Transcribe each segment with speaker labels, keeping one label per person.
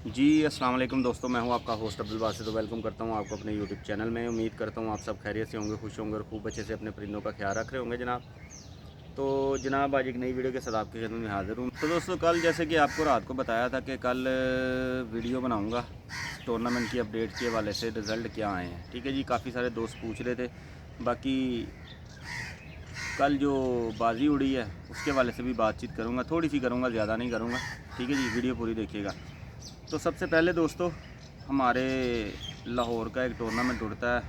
Speaker 1: जी अस्सलाम वालेकुम दोस्तों, मैं हूं आपका होस्ट अब्दुल बासित। तो वेलकम करता हूं आपको अपने यूट्यूब चैनल में। उम्मीद करता हूं आप सब खैरियत से होंगे, खुश होंगे और खूब अच्छे से अपने परिंदों का ख्याल रख रहे होंगे जनाब। तो जनाब आज एक नई वीडियो के साथ आपकी खिदमत में हाज़िर हूं। तो दोस्तों कल जैसे कि आपको रात को बताया था कि कल वीडियो बनाऊँगा टूर्नामेंट की अपडेट के हवाले से, रिज़ल्ट क्या आए हैं। ठीक है जी, काफ़ी सारे दोस्त पूछ रहे थे। बाकी कल जो बाजी उड़ी है उसके हवाले से भी बातचीत करूँगा, थोड़ी सी करूँगा, ज़्यादा नहीं करूँगा। ठीक है जी, वीडियो पूरी देखिएगा। तो सबसे पहले दोस्तों हमारे लाहौर का एक टूर्नामेंट उड़ता है,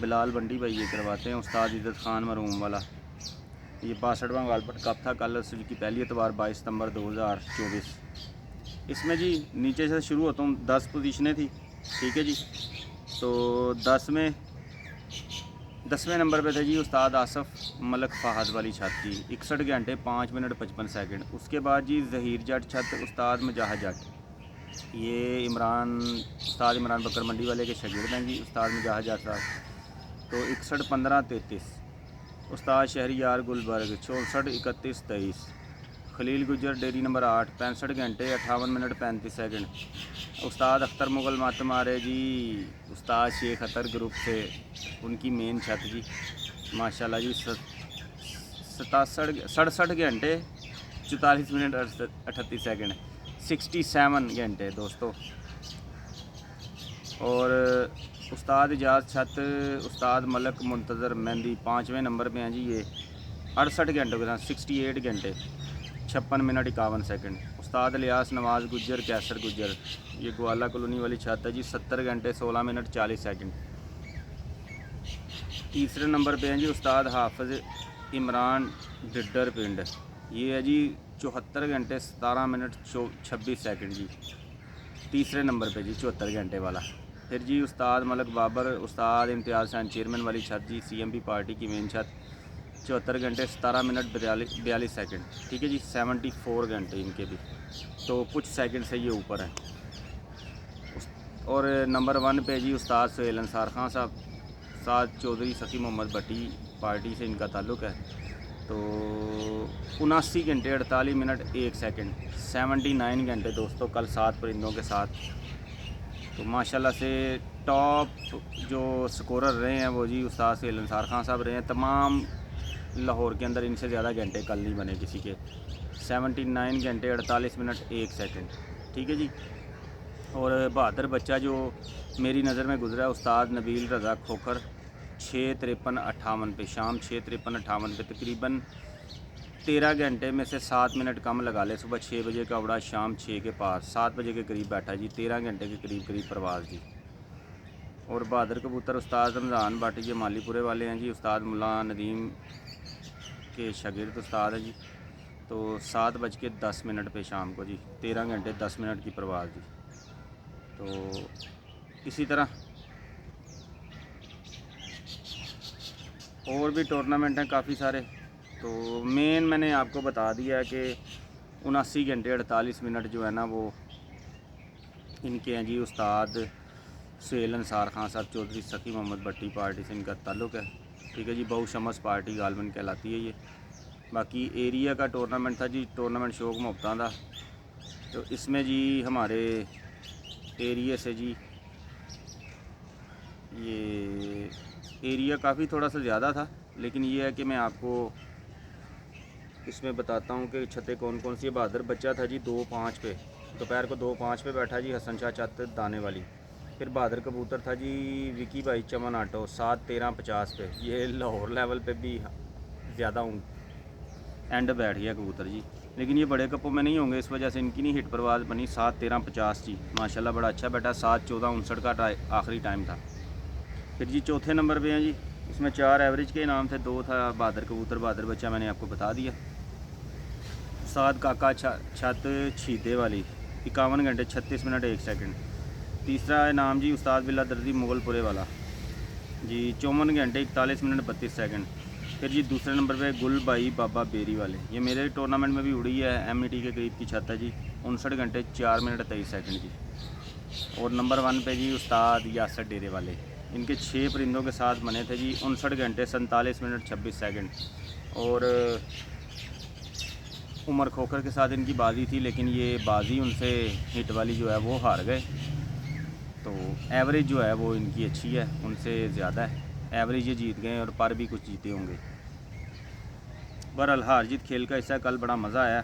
Speaker 1: बिलाल बंडी भाई ये करवाते हैं, उस्ताद इज़्ज़त ख़ान मरहूम वाला। ये 62वां गालपट कप था कल की पहली एतवार 22 सितंबर 2024। इसमें जी नीचे से शुरू होता हूँ, 10 पोजीशनें थी। ठीक है जी, तो 10वें नंबर पे थे जी उस्ताद आसफ़ मलक फ़हद वाली छत जी, 61 घंटे 5 मिनट 55 सेकंड। उसके बाद जी ज़हीर जट छत उस्ताद मुजाहिद जट, ये उस्ताद इमरान बकर मंडी वाले के शागिर्द हैं जी, उस्ताद मुजाहिद जट साहब। तो 61 15 33। उस्ताद शहरियार गुलबर्ग 64 31 23। खलील गुजर डेरी नंबर 8 65 घंटे 58 मिनट 35 सेकंड। उस्ताद अख्तर मुगल मारे जी, उस्ताद शेख अतर ग्रुप से उनकी मेन छत जी, माशाल्लाह जी 67 घंटे 44 मिनट 38 सेकंड, 67 घंटे दोस्तों। और उस्ताद इजाज़ छत उस्ताद मलक मुंतज़र मेहंदी 5वें नंबर पे हैं जी, ये 68 घंटों के साथ 68 घंटे 56 मिनट 51 सेकंड। उस्ताद लियास नवाज़ गुज्जर कैसर गुज्जर, ये ग्वाला कॉलोनी वाली छत है जी, 70 घंटे 16 मिनट 40 सेकंड। तीसरे नंबर पे हैं जी उस्ताद हाफिज़ इमरान डिडर पिंड, ये है जी 74 घंटे 17 मिनट 26 सेकंड जी, तीसरे नंबर पे जी 74 घंटे वाला। फिर जी उस्ताद मलक बाबर उस्ताद इम्तियाज़ हुसैन चेयरमैन वाली छत जी, CMP पार्टी की मेन छत, 74 घंटे 17 मिनट 42 सेकंड। ठीक है जी, 74 घंटे इनके भी, तो कुछ सेकंड से ये ऊपर हैं। और नंबर 1 पे जी उस्ताद सुहेल अंसार खान साहब, उस्ताद चौधरी सखी मोहम्मद भट्टी पार्टी से इनका ताल्लुक़ है। तो 79 घंटे 48 मिनट 1 सेकंड, 79 घंटे दोस्तों कल 7 परिंदों के साथ। तो माशाल्लाह से टॉप जो स्कोरर रहे हैं वो जी उस्ताद सुहेल अंसार खान साहब रहे हैं। तमाम लाहौर के अंदर इनसे ज़्यादा घंटे कल नहीं बने किसी के, 79 घंटे 48 मिनट 1 सेकंड। ठीक है जी। और बहादुर बच्चा जो मेरी नज़र में गुजरा है उस्ताद नबील रज़ा खोखर, 6:53:58 पे, शाम 6:53:58 पे, तकरीबन 13 घंटे में से 7 मिनट कम लगा ले। सुबह 6 बजे का उड़ा, शाम 6 के पास 7 बजे के करीब बैठा जी, 13 घंटे के करीब परवाज़ जी। और बहादुर कबूतर उस्ताद रमज़ान भट्ट ये मालीपुरे वाले हैं जी, उस्ताद मुल्ला नदीम के शागिर्द उस्ताद है जी। तो 7:10 पे शाम को जी, 13 घंटे 10 मिनट की परवाज़ जी। तो इसी तरह और भी टूर्नामेंट हैं काफ़ी सारे। तो मेन मैंने आपको बता दिया है कि 79 घंटे 48 मिनट जो है ना वो इनके हैं जी, उस्ताद सुहेल अंसार खान साहब चौधरी सखी मोहम्मद भट्टी पार्टी से इनका ताल्लुक़ है। ठीक है जी, बहु शमस पार्टी गालबन कहलाती है ये। बाकी एरिया का टूर्नामेंट था जी, टूर्नामेंट शौक मुफ्तां था। तो इसमें जी हमारे एरिया से जी ये एरिया काफ़ी थोड़ा सा ज़्यादा था, लेकिन ये है कि मैं आपको इसमें बताता हूँ कि छतें कौन कौन सी। बहादुर बच्चा था जी 2:05 पे, दोपहर को 2:05 पे बैठा जी, हसन शाह छत दाने वाली। फिर बहादुर कबूतर था जी विकी भाई चमन आटो, 7:13:50 पे, ये लाहौर लेवल पे भी ज़्यादा एंड बैठ गया कबूतर जी, लेकिन ये बड़े कपों में नहीं होंगे, इस वजह से इनकी नहीं हिट परवाज़ बनी। 7:13:50 जी, माशाल्लाह बड़ा अच्छा बैठा। 7:14:59 का आखिरी टाइम था। फिर जी चौथे नंबर पे हैं जी, इसमें 4 एवरेज के इनाम थे, 2 था बहादुर कबूतर बहादुर बच्चा, मैंने आपको बता दिया। 7 काका छत छीते वाली, 51 घंटे 36 मिनट 1 सेकंड। तीसरा इनाम जी उस्ताद बिल्ला दर्जी मुगलपुरे वाला जी, 54 घंटे 41 मिनट 32 सेकंड। फिर जी दूसरे नंबर पे गुल भाई बाबा बेरी वाले, ये मेरे टूर्नामेंट में भी उड़ी है, MET के करीब की छत है जी, 59 घंटे 4 मिनट 23 सेकंड जी। और नंबर 1 पे जी उस्ताद यासर डेरे वाले, इनके 6 परिंदों के साथ बने थे जी, 59 घंटे 47 मिनट 26 सेकंड। और उमर खोखर के साथ इनकी बाजी थी, लेकिन ये बाजी उनसे हिट वाली जो है वो हार गए। तो एवरेज जो है वो इनकी अच्छी है, उनसे ज़्यादा है। एवरेज ये जीत गए और पर भी कुछ जीते होंगे। बहरहाल हार जीत खेल का हिस्सा। कल बड़ा मज़ा आया।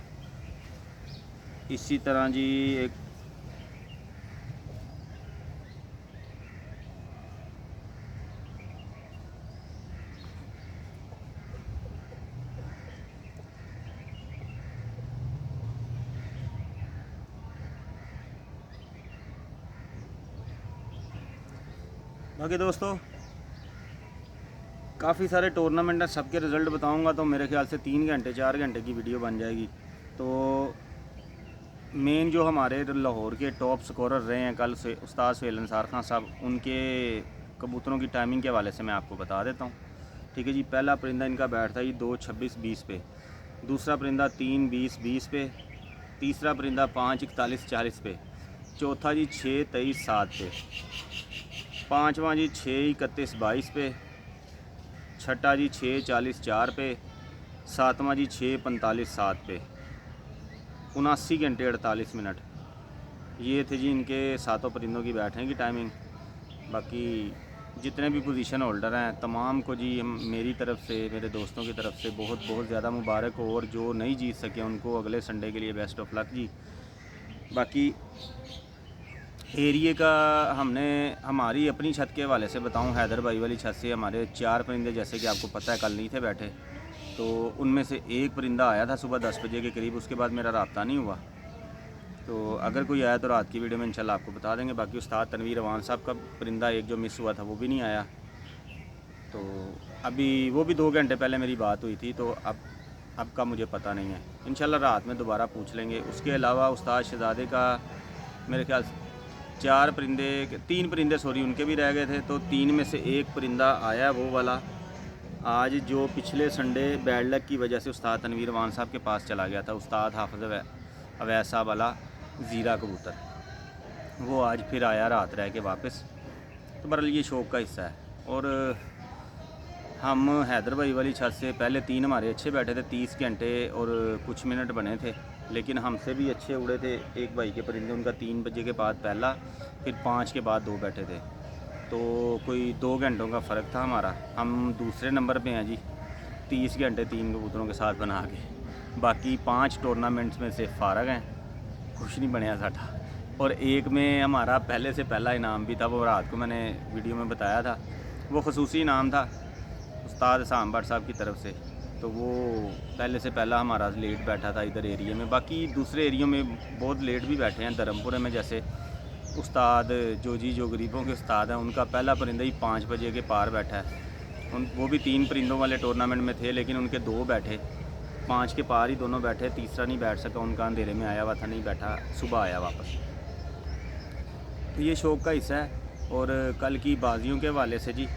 Speaker 1: इसी तरह जी एक बाकी दोस्तों काफ़ी सारे टूर्नामेंट हैं, सबके रिज़ल्ट बताऊंगा तो मेरे ख्याल से 3 घंटे 4 घंटे की वीडियो बन जाएगी। तो मेन जो हमारे लाहौर के टॉप स्कोरर रहे हैं कल से उस्ताद सुहेल अंसार खान साहब, उनके कबूतरों की टाइमिंग के हवाले से मैं आपको बता देता हूँ। ठीक है जी। पहला परिंदा इनका बैठ था जी 2:26:20 पे, दूसरा परिंदा 3:20:20 पे, तीसरा परिंदा 5:41:40 पे, चौथा जी 6:23:7 पे, पाँचवा जी 6:31:22 पे, छठा जी 6:40:4 पे, सातवां जी 6:45:7 पे। 79 घंटे 48 मिनट ये थे जी इनके सातों परिंदों की बैठने की टाइमिंग। बाकी जितने भी पोजीशन होल्डर हैं तमाम को जी मेरी तरफ से, मेरे दोस्तों की तरफ से बहुत बहुत ज़्यादा मुबारक हो, और जो नहीं जीत सके उनको अगले संडे के लिए बेस्ट ऑफ लक जी। बाकी एरिए का हमारी अपनी छत के हवाले से बताऊं, हैदर भाई वाली छत से हमारे 4 परिंदे, जैसे कि आपको पता है कल नहीं थे बैठे, तो उनमें से एक परिंदा आया था सुबह 10 बजे के करीब, उसके बाद मेरा रब्ता नहीं हुआ। तो अगर कोई आया तो रात की वीडियो में इंशाल्लाह आपको बता देंगे। बाकी उस्ताद तनवीर अवान साहब का परिंदा एक जो मिस हुआ था वो भी नहीं आया। तो अभी वो भी 2 घंटे पहले मेरी बात हुई थी, तो अब का मुझे पता नहीं है। इंशाल्लाह रात में दोबारा पूछ लेंगे। उसके अलावा उस्ताद शहजादे का मेरे ख्याल से 3 परिंदे उनके भी रह गए थे, तो 3 में से एक परिंदा आया वो वाला आज, जो पिछले संडे बैड लक की वजह से उस्ताद तनवीर अवान साहब के पास चला गया था, उस्ताद हाफिज़ अवैस साहब वाला ज़ीरा कबूतर, वो आज फिर आया रात रह के वापस। तो बहरहाल ये शौक़ का हिस्सा है। और हम हैदर भाई वाली छत से पहले 3 हमारे अच्छे बैठे थे, 30 घंटे और कुछ मिनट बने थे, लेकिन हमसे भी अच्छे उड़े थे एक भाई के परिंदे, उनका 3 बजे के बाद पहला, फिर 5 के बाद 2 बैठे थे, तो कोई 2 घंटों का फ़र्क था हमारा। हम दूसरे नंबर पे हैं जी 30 घंटे 3 कबूतरों के साथ बना के। बाकी 5 टूर्नामेंट्स में से फारग हैं, कुछ नहीं बनया साठा। और एक में हमारा पहले से पहला इनाम भी था, वो रात को मैंने वीडियो में बताया था, वो खसूसी इनाम था उस्ताद साम भट्ट साहब की तरफ से। तो वो पहले से पहला हमारा लेट बैठा था इधर एरिया में। बाकी दूसरे एरियो में बहुत लेट भी बैठे हैं, धर्मपुरे में जैसे उस्ताद जो गरीबों के उस्ताद हैं, उनका पहला परिंदा ही 5 बजे के पार बैठा है। वो भी 3 परिंदों वाले टूर्नामेंट में थे, लेकिन उनके 2 बैठे, 5 के पार ही दोनों बैठे, तीसरा नहीं बैठ सका, उनका अंधेरे में आया हुआ था, नहीं बैठा, सुबह आया वापस। तो ये शौक़ का हिस्सा है। और कल की बाजियों के हवाले से जी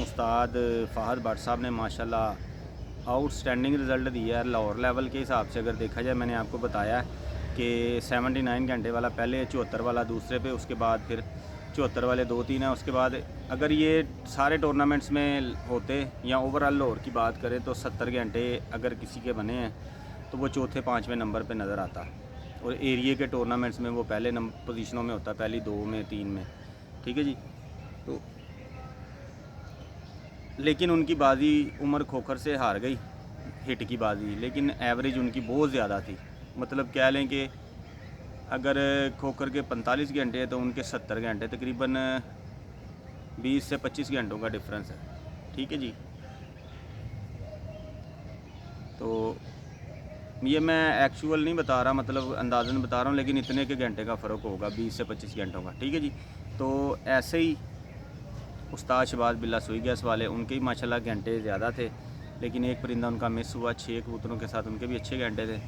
Speaker 1: उस्ताद फ़हद भट्ट साहब ने माशाल्लाह आउटस्टैंडिंग रिज़ल्ट दिया है लाहौर लेवल के हिसाब से। अगर देखा जाए, मैंने आपको बताया कि 79 घंटे वाला पहले, 74 वाला दूसरे पे, उसके बाद फिर 74 वाले 2-3 हैं। उसके बाद अगर ये सारे टूर्नामेंट्स में होते या ओवरऑल लाहौर की बात करें तो 70 घंटे अगर किसी के बने हैं तो वो चौथे 5वें नंबर पे नज़र आता। और एरिया के टूर्नामेंट्स में वो पहले पोजीशनों में होता, पहली 2 में 3 में। ठीक है जी। तो लेकिन उनकी बाजी उमर खोखर से हार गई, हिट की बाजी, लेकिन एवरेज उनकी बहुत ज़्यादा थी। मतलब कह लें कि अगर खोखर के 45 घंटे हैं तो उनके 70 घंटे, तकरीबन 20 से 25 घंटों का डिफरेंस है। ठीक है जी। तो ये मैं एक्चुअल नहीं बता रहा, मतलब अंदाज़न बता रहा हूँ, लेकिन इतने के घंटे का फ़र्क होगा, 20 से 25 घंटों का। ठीक है जी। तो ऐसे ही उस्ताद शहबाज बिल्ला सुई गैस वाले, उनके ही माशाल्लाह घंटे ज़्यादा थे, लेकिन एक परिंदा उनका मिस हुआ 6 कबूतरों के साथ, उनके भी अच्छे घंटे थे।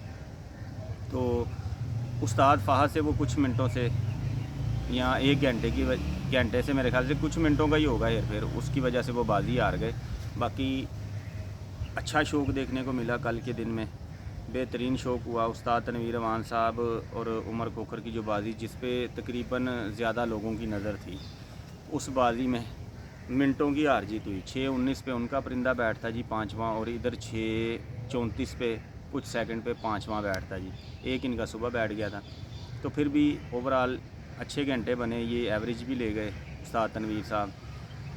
Speaker 1: तो उस्ताद फ़हद से वो कुछ मिनटों से या 1 घंटे से, मेरे ख्याल से कुछ मिनटों का ही होगा हेर फेर, उसकी वजह से वो बाजी हार गए। बाकी अच्छा शौक़ देखने को मिला कल के दिन में, बेहतरीन शौक़ हुआ। उस्ताद तनवीर अवान साहब और उमर खोखर की जो बाजी, जिस पे तकरीबन ज़्यादा लोगों की नज़र थी, उस बाजी में मिनटों की हार जीत हुई। 6:19 पे उनका परिंदा बैठ था जी 5वां, और इधर 6:34 पे कुछ सेकंड पे 5वां बैट था जी। एक इनका सुबह बैठ गया था, तो फिर भी ओवरऑल अच्छे घंटे बने। ये एवरेज भी ले गए उस्ताद तनवीर साहब,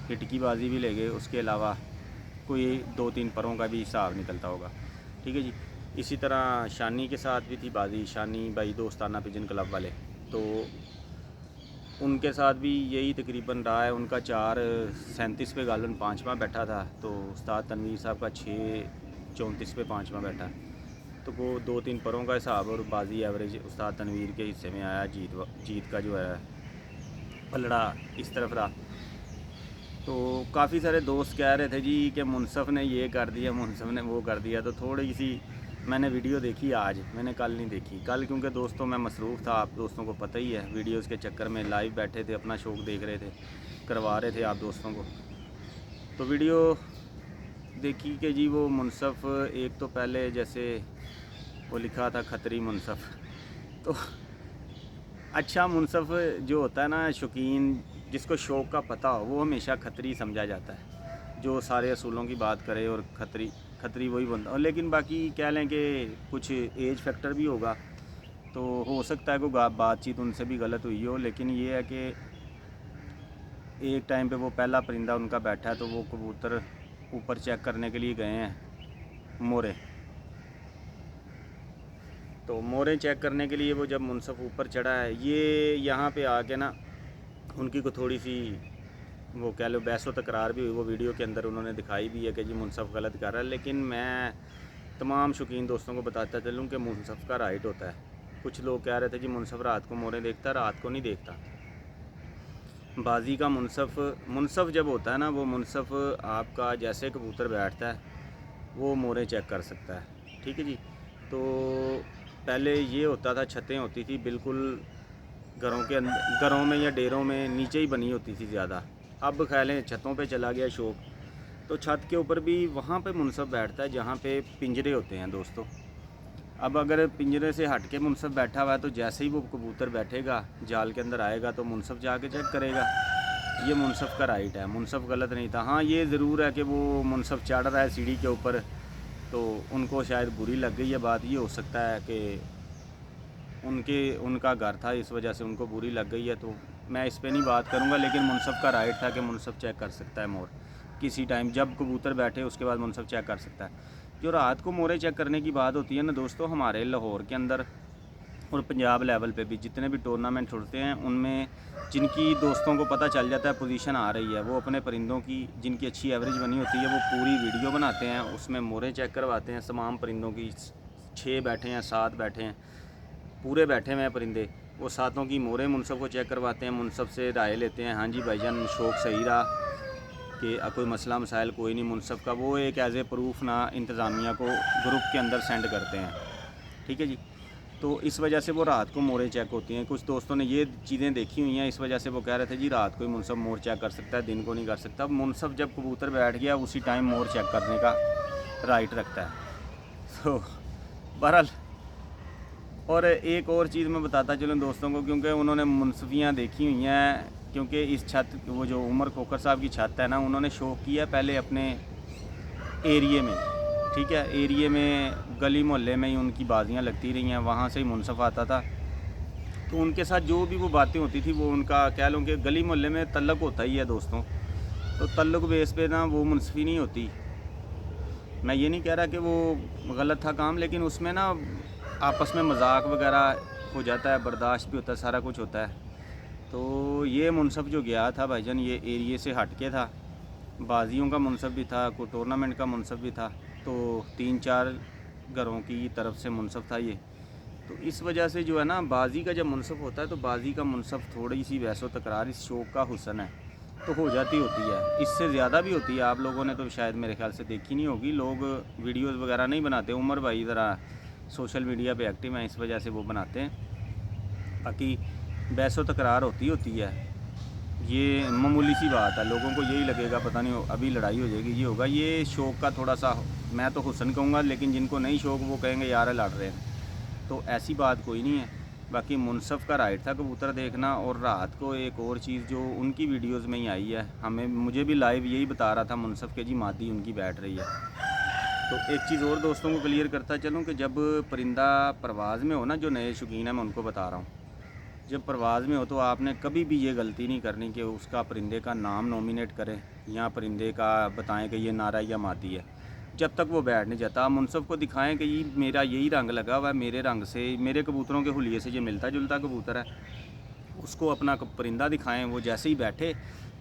Speaker 1: हिट की बाजी भी ले गए, उसके अलावा कोई 2-3 परों का भी हिसाब निकलता होगा। ठीक है जी। इसी तरह शानी के साथ भी थी बाजी, शानी भाई दोस्ताना पिजन क्लब वाले, तो उनके साथ भी यही तकरीबन रहा है। उनका 4:37 पे गालन 5वां बैठा था, तो उस्ताद तनवीर साहब का 6:34 पे 5वां बैठा। तो वो 2-3 परों का हिसाब और बाजी एवरेज उस्ताद तनवीर के हिस्से में आया। जीत का जो है पलड़ा इस तरफ रहा। तो काफ़ी सारे दोस्त कह रहे थे जी कि मुनसफ़ ने ये कर दिया, मुनसफ़ ने वो कर दिया। तो थोड़ी सी मैंने वीडियो देखी आज, मैंने कल नहीं देखी। कल क्योंकि दोस्तों मैं मसरूफ़ था, आप दोस्तों को पता ही है, वीडियोस के चक्कर में लाइव बैठे थे, अपना शौक़ देख रहे थे, करवा रहे थे आप दोस्तों को। तो वीडियो देखी कि जी वो मुनसफ़ एक तो पहले जैसे वो लिखा था खतरी मुनसफ़, तो अच्छा मुनसफ़ जो होता है ना, शौकीन जिसको शौक़ का पता हो, वो हमेशा खतरी समझा जाता है। जो सारे असूलों की बात करे और खतरी वही बनता। और लेकिन बाकी कह लें कि कुछ एज फैक्टर भी होगा, तो हो सकता है कोई बातचीत उनसे भी गलत हुई हो। लेकिन ये है कि एक टाइम पे वो पहला परिंदा उनका बैठा है, तो वो कबूतर ऊपर चेक करने के लिए गए हैं मोरे। तो मोरे चेक करने के लिए वो जब मुनसफ़ ऊपर चढ़ा है, ये यहाँ पे आके ना उनकी को थोड़ी सी वो कह लो बहसो तकरार भी हुई। वो वीडियो के अंदर उन्होंने दिखाई भी है कि जी मुनसफ़ गलत कर रहा है। लेकिन मैं तमाम शौकीन दोस्तों को बताता चलूँ कि मुनसफ़ का राइट होता है। कुछ लोग कह रहे थे जी मुनसफ़ रात को मोरे देखता है, रात को नहीं देखता। बाजी का मुनसफ़ जब होता है ना, वो मुनसफ़ आपका जैसे कबूतर बैठता है वो मोरे चेक कर सकता है। ठीक है जी। तो पहले ये होता था, छतें होती थी बिल्कुल घरों के अंदर, घरों में या डेरों में नीचे ही बनी होती थी ज़्यादा। अब ख्यालें छतों पे चला गया शौक़, तो छत के ऊपर भी वहाँ पे मुनसफ़ बैठता है जहाँ पे पिंजरे होते हैं दोस्तों। अब अगर पिंजरे से हट के मुनसफ़ बैठा हुआ है, तो जैसे ही वो कबूतर बैठेगा जाल के अंदर आएगा तो मुनसफ़ जाके चेक करेगा। ये मुनसफ़ का राइट है, मुनसफ़ गलत नहीं था। हाँ ये ज़रूर है कि वो मुनसफ़ चढ़ रहा है सीढ़ी के ऊपर, तो उनको शायद बुरी लग गई है बात। ये हो सकता है कि उनका घर था, इस वजह से उनको बुरी लग गई है। तो मैं इस पे नहीं बात करूँगा, लेकिन मुनसफ़ का राइट था कि मुनसफ़ चेक कर सकता है मोर किसी टाइम, जब कबूतर बैठे उसके बाद मुनसफ़ चेक कर सकता है। जो रात को मोरे चेक करने की बात होती है ना दोस्तों, हमारे लाहौर के अंदर और पंजाब लेवल पे भी जितने भी टूर्नामेंट होते हैं, उनमें जिनकी दोस्तों को पता चल जाता है पोजीशन आ रही है, वो अपने परिंदों की जिनकी अच्छी एवरेज बनी होती है, वो पूरी वीडियो बनाते हैं, उसमें मोरे चेक करवाते हैं तमाम परिंदों की। 6 बैठे हैं, 7 बैठे हैं, पूरे बैठे हुए हैं परिंदे, वो सातों की मोरे मुनसफ़ को चेक करवाते हैं, मुनसफ़ से राय लेते हैं, हाँ जी भाईजान शौक़ सही रहा कि कोई मसला मसाइल कोई नहीं मुनसफ़ का। वो एक एज़ ए प्रूफ ना इंतज़ामिया को ग्रुप के अंदर सेंड करते हैं। ठीक है जी। तो इस वजह से वो रात को मोरे चेक होती हैं। कुछ दोस्तों ने ये चीज़ें देखी हुई हैं, इस वजह से वो कह रहे थे जी रात को ही मुनसफ़ मोर चेक कर सकता है, दिन को नहीं कर सकता। मुनसफ़ जब कबूतर बैठ गया उसी टाइम मोर चेक करने का राइट रखता है। तो बहरहाल, और एक और चीज़ मैं बताता चलूँ दोस्तों को, क्योंकि उन्होंने मुनसफ़ियाँ देखी हुई हैं, क्योंकि इस छत वो जो उमर खोखर साहब की छत है ना, उन्होंने शौक़ किया पहले अपने एरिए में। ठीक है, एरिए में गली मोहल्ले में ही उनकी बाजियाँ लगती रही हैं, वहाँ से ही मुनसफ़ आता था। तो उनके साथ जो भी वो बातें होती थी, वो उनका कह लो कि गली मोहल्ले में तल्लुक़ होता ही है दोस्तों। तो तल्लुक़ बेस पे ना वो मुनसफ़ी नहीं होती। मैं ये नहीं कह रहा कि वो गलत था काम, लेकिन उसमें ना आपस में मजाक वगैरह हो जाता है, बर्दाश्त भी होता है, सारा कुछ होता है। तो ये मुनसफ़ जो गया था भाईजान, ये एरिए से हट के था, बाजियों का मुनसफ़ भी था, कोई टूर्नामेंट का मुनसफ़ भी था, तो 3-4 घरों की तरफ से मुनसफ़ था ये। तो इस वजह से जो है ना, बाजी का जब मुनसफ़ होता है, तो बाजी का मुनसफ़ थोड़ी सी बहसो तकरार इस शौक़ का हुस्न है, तो हो जाती होती है, इससे ज़्यादा भी होती है। आप लोगों ने तो शायद मेरे ख्याल से देखी नहीं होगी, लोग वीडियोज़ वगैरह नहीं बनाते। उमर भाई ज़रा सोशल मीडिया पे एक्टिव हैं, इस वजह से वो बनाते हैं। बाकी बहसो तकरार होती है, ये मामूली सी बात है। लोगों को यही लगेगा पता नहीं अभी लड़ाई हो जाएगी, ये होगा। ये शौक़ का थोड़ा सा, मैं तो हुस्न कहूँगा, लेकिन जिनको नहीं शौक़ वो कहेंगे यार लड़ रहे हैं, तो ऐसी बात कोई नहीं है। बाकी मुनसफ़ का राइट था कबूतर देखना। और रात को एक और चीज़ जो उनकी वीडियोज़ में ही आई है, मुझे भी लाइव यही बता रहा था मुनसफ़ के जी मादी उनकी बैठ रही है। تو ایک چیज़ اور دوستوں کو کلیئر کرتا چلوں کہ جب پرندہ پرواز میں ہو نا، جو نئے شوقین ہیں میں ان کو بتا رہا ہوں، جب پرواز میں ہو تو آپ نے کبھی بھی یہ غلطی نہیں کرنی کہ اس کا پرندے کا نام نومینیٹ کریں یا پرندے کا بتائیں کہ یہ نارا یا مادی ہے، جب تک وہ بیٹھ نہیں جاتا۔ آپ منصف کو دکھائیں کہ یہ میرا یہی رنگ لگا ہوا ہے، میرے رنگ سے، میرے کبوتروں کے حلیے سے یہ ملتا جلتا کبوتر ہے، اس کو اپنا پرندہ دکھائیں۔ وہ جیسے ہی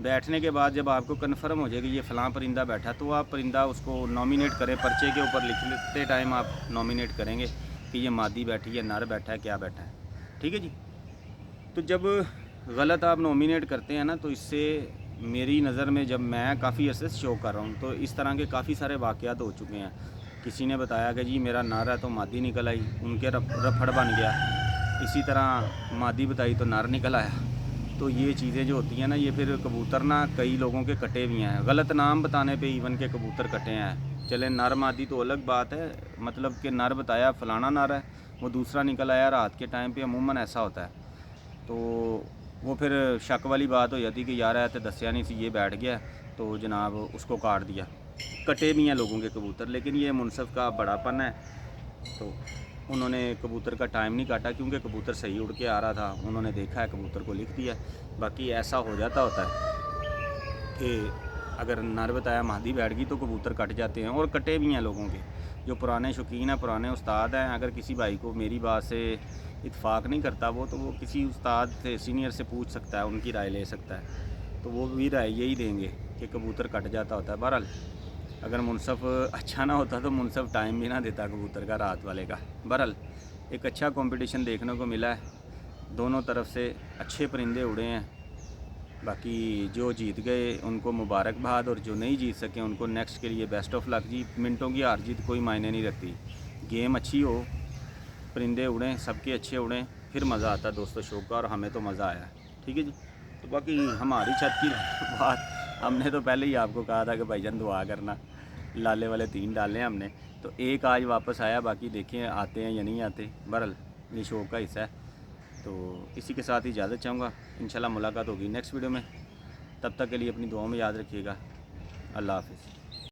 Speaker 1: بیٹھنے کے بعد جب آپ کو کنفرم ہو جائے کہ یہ فلاں پرندہ بیٹھا، تو آپ پرندہ اس کو نومینیٹ کریں، پرچے کے اوپر لکھتے ٹائم آپ نومینیٹ کریں گے کہ یہ مادی بیٹھی ہے، نر بیٹھا ہے، کیا بیٹھا ہے، ٹھیک ہے جی۔ تو جب غلط آپ نومینیٹ کرتے ہیں نا، تو اس سے میری نظر میں، جب میں کافی عرصے سے شو کر رہا ہوں، تو اس طرح کے کافی سارے واقعات ہو چکے ہیں۔ کسی نے بتایا کہ جی میرا نر ہے تو مادی نکل آئی، ان کے رفڑ بن گیا، اسی طرح مادی بتائی تو نر نکل آیا۔ تو یہ چیزیں جو ہوتی ہیں نا، یہ پھر کبوتر نا کئی لوگوں کے کٹے بھی ہیں، غلط نام بتانے پہ ایون کے کبوتر کٹے ہیں۔ چلیں نر مادی تو الگ بات ہے، مطلب کہ نر بتایا فلانا نر ہے، وہ دوسرا نکل آیا، رات کے ٹائم پہ عموماً ایسا ہوتا ہے، تو وہ پھر شک والی بات ہو جاتی کہ یار ہے تو دسیا نہیں سی، یہ بیٹھ گیا تو جناب اس کو کاٹ دیا۔ کٹے بھی ہیں لوگوں کے کبوتر، لیکن یہ منصف کا بڑا پن ہے، تو انہوں نے کبوتر کا ٹائم نہیں کاٹا، کیونکہ کبوتر صحیح اڑ کے آ رہا تھا، انہوں نے دیکھا ہے کبوتر کو لکھ دیا۔ باقی ایسا ہو جاتا ہوتا ہے کہ اگر نر بتایا مادی بیٹھ گئی تو کبوتر کٹ جاتے ہیں، اور کٹے بھی ہیں لوگوں کے جو پرانے شوقین ہیں، پرانے استاد ہیں۔ اگر کسی بھائی کو میری بات سے اتفاق نہیں کرتا وہ، تو وہ کسی استاد سے، سینئر سے پوچھ سکتا ہے، ان کی رائے لے سکتا ہے، تو وہ بھی رائے یہی دیں گے کہ کبوتر کٹ جاتا ہوتا ہے۔ بہرحال اگر منصف اچھا نہ ہوتا تو منصف ٹائم بھی نہ دیتا کبوتر کا، رات والے کا۔ بہرحال ایک اچھا کمپٹیشن دیکھنے کو ملا ہے، دونوں طرف سے اچھے پرندے اڑے ہیں۔ باقی جو جیت گئے ان کو مبارکباد، اور جو نہیں جیت سکے ان کو نیکسٹ کے لیے بیسٹ آف لک جی۔ منٹوں کی ہار جیت کوئی معنی نہیں رکھتی، گیم اچھی ہو، پرندے اڑیں، سب کے اچھے اڑیں، پھر مزہ آتا ہے دوستو شو کا، اور ہمیں تو مزہ آیا ہے، ٹھیک ہے جی۔ تو باقی ہماری چھت کی بات ہم نے تو پہلے ہی آپ کو کہا تھا کہ بھائی جان دعا کرنا، لالے والے 3 ڈالے ہیں ہم نے، تو ایک آج واپس آیا، باقی دیکھیں آتے ہیں یا نہیں آتے۔ بہرحال یہ شو کا حصہ ہے، تو اسی کے ساتھ اجازت چاہوں گا، انشاءاللہ ملاقات ہوگی نیکسٹ ویڈیو میں، تب تک کے لیے اپنی دعاؤں میں یاد رکھیے گا۔ اللہ حافظ۔